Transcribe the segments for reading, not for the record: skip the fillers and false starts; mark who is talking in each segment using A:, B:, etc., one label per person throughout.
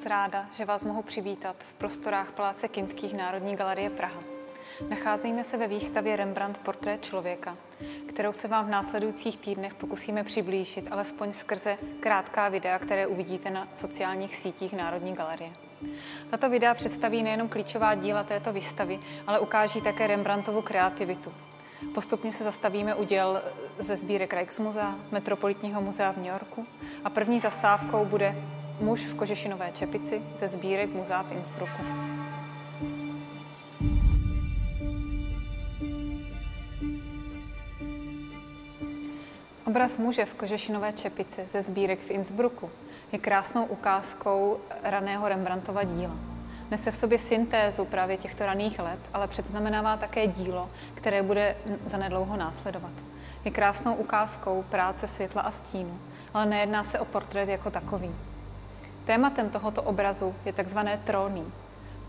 A: moc ráda, že vás mohu přivítat v prostorách Paláce Kinských Národní galerie Praha. Nacházíme se ve výstavě Rembrandt Portrét člověka, kterou se vám v následujících týdnech pokusíme přiblížit, alespoň skrze krátká videa, které uvidíte na sociálních sítích Národní galerie. Tato videa představí nejenom klíčová díla této výstavy, ale ukáží také Rembrandtovu kreativitu. Postupně se zastavíme u děl ze sbírek Rijksmuzea, Metropolitního muzea v New Yorku a první zastávkou bude Muž v kožešinové čepici ze sbírek muzea v Innsbrucku. Obraz muže v kožešinové čepici ze sbírek v Innsbrucku je krásnou ukázkou raného Rembrandtova díla. Nese v sobě syntézu právě těchto raných let, ale předznamenává také dílo, které bude zanedlouho následovat. Je krásnou ukázkou práce světla a stínu, ale nejedná se o portrét jako takový. Tématem tohoto obrazu je takzvané tróny,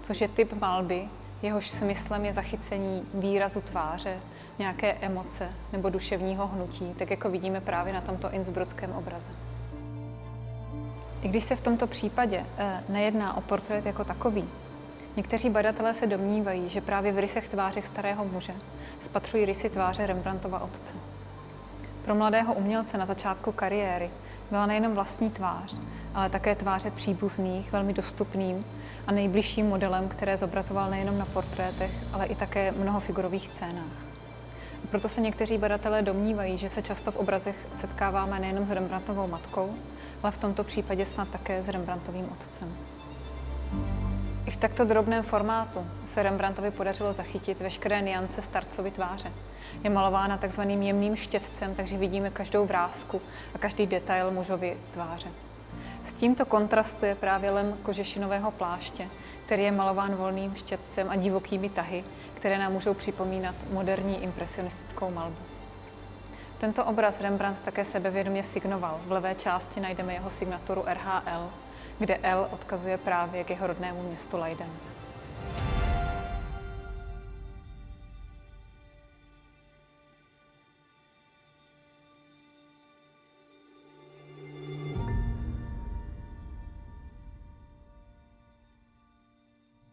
A: což je typ malby, jehož smyslem je zachycení výrazu tváře, nějaké emoce nebo duševního hnutí, tak jako vidíme právě na tomto innsbruckém obraze. I když se v tomto případě nejedná o portrét jako takový, někteří badatelé se domnívají, že právě v rysech tváře starého muže spatřují rysy tváře Rembrandtova otce. Pro mladého umělce na začátku kariéry byla nejenom vlastní tvář, ale také tváře příbuzných, velmi dostupným a nejbližším modelem, které zobrazoval nejenom na portrétech, ale i také mnoho figurových scénách. A proto se někteří badatelé domnívají, že se často v obrazech setkáváme nejenom s Rembrandtovou matkou, ale v tomto případě snad také s Rembrandtovým otcem. I v takto drobném formátu se Rembrandtovi podařilo zachytit veškeré niance starcovy tváře. Je malována takzvaným jemným štětcem, takže vidíme každou vrásku a každý detail mužovy tváře. S tímto kontrastuje právě lem kožešinového pláště, který je malován volným štětcem a divokými tahy, které nám můžou připomínat moderní impresionistickou malbu. Tento obraz Rembrandt také sebevědomě signoval. V levé části najdeme jeho signaturu RHL, kde L odkazuje právě k jeho rodnému městu Leiden.